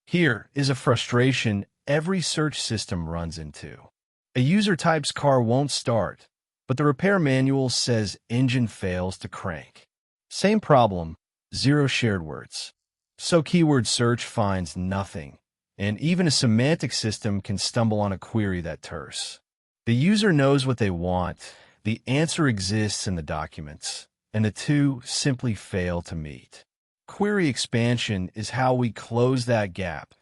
Here is a frustration every search system runs into. A user types car won't start, but the repair manual says engine fails to crank. Same problem, 0 shared words. So keyword search finds nothing, and even a semantic system can stumble on a query that terse. The user knows what they want, the answer exists in the documents, and the two simply fail to meet. Query expansion is how we close that gap,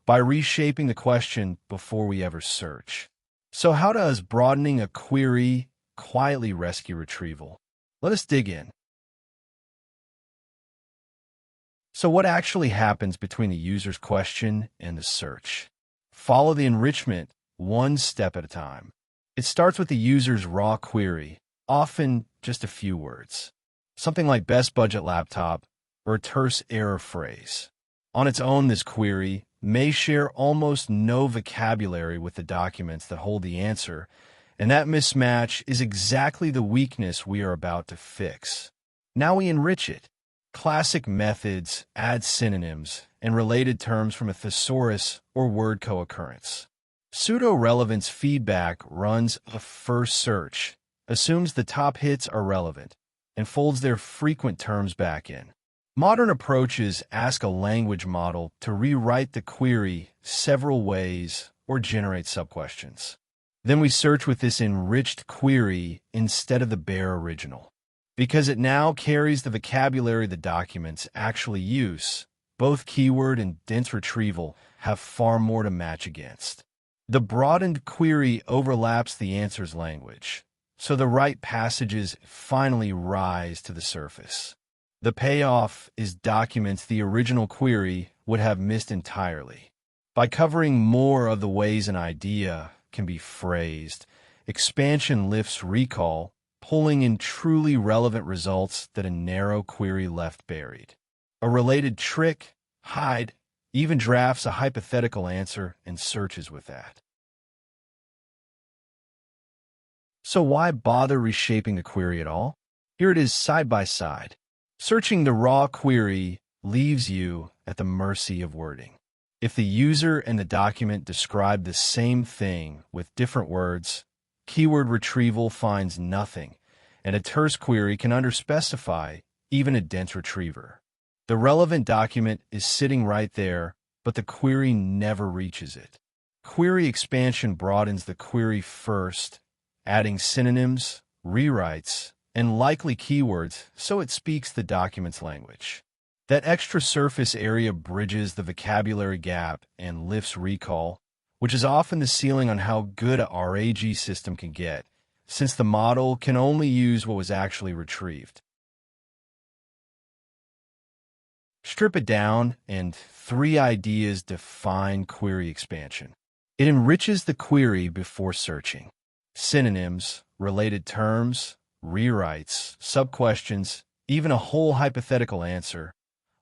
by reshaping the question before we ever search. So how does broadening a query quietly rescue retrieval? Let us dig in. So what actually happens between the user's question and the search? Follow the enrichment one step at a time. It starts with the user's raw query, often just a few words. Something like best budget laptop or a terse error phrase. On its own, this query may share almost no vocabulary with the documents that hold the answer, and that mismatch is exactly the weakness we are about to fix. Now we enrich it. Classic methods add synonyms and related terms from a thesaurus or word co-occurrence. Pseudo-relevance feedback runs a first search, assumes the top hits are relevant, and folds their frequent terms back in. Modern approaches ask a language model to rewrite the query several ways or generate subquestions. Then we search with this enriched query instead of the bare original. Because it now carries the vocabulary the documents actually use, both keyword and dense retrieval have far more to match against. The broadened query overlaps the answer's language, so the right passages finally rise to the surface. The payoff is documents the original query would have missed entirely. By covering more of the ways an idea can be phrased, expansion lifts recall, pulling in truly relevant results that a narrow query left buried. A related trick, hide, even drafts a hypothetical answer and searches with that. So why bother reshaping the query at all? Here it is side by side. Searching the raw query leaves you at the mercy of wording. If the user and the document describe the same thing with different words, keyword retrieval finds nothing, and a terse query can underspecify even a dense retriever. The relevant document is sitting right there, but the query never reaches it. Query expansion broadens the query first, adding synonyms, rewrites, and likely keywords so it speaks the document's language. That extra surface area bridges the vocabulary gap and lifts recall, which is often the ceiling on how good a RAG system can get, since the model can only use what was actually retrieved. Strip it down, and 3 ideas define query expansion. It enriches the query before searching. Synonyms, related terms, rewrites, subquestions, even a whole hypothetical answer,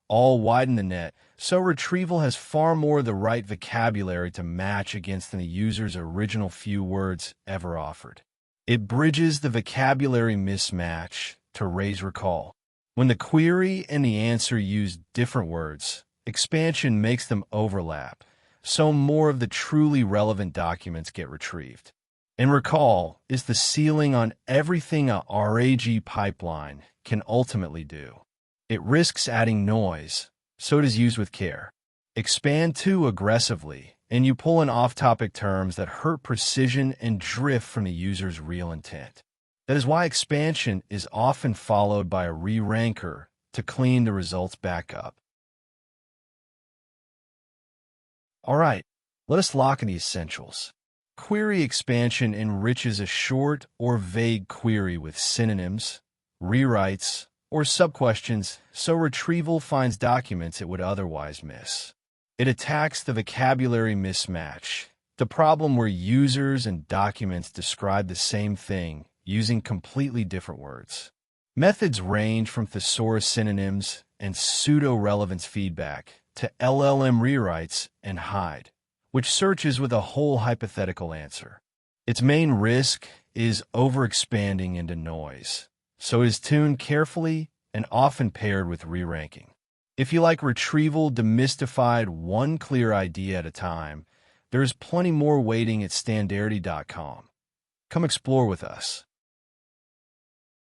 all widen the net, so retrieval has far more of the right vocabulary to match against than the user's original few words ever offered. It bridges the vocabulary mismatch to raise recall. When the query and the answer use different words, expansion makes them overlap, so more of the truly relevant documents get retrieved. And recall is the ceiling on everything a RAG pipeline can ultimately do. It risks adding noise, so it is used with care. Expand too aggressively, and you pull in off-topic terms that hurt precision and drift from the user's real intent. That is why expansion is often followed by a re-ranker to clean the results back up. All right, let us lock in the essentials. Query expansion enriches a short or vague query with synonyms, rewrites, or subquestions so retrieval finds documents it would otherwise miss. It attacks the vocabulary mismatch, the problem where users and documents describe the same thing using completely different words. Methods range from thesaurus synonyms and pseudo-relevance feedback to LLM rewrites and hide, which searches with a whole hypothetical answer. Its main risk is overexpanding into noise, so it is tuned carefully and often paired with re-ranking. If you like retrieval demystified one clear idea at a time, there is plenty more waiting at standarity.com. Come explore with us.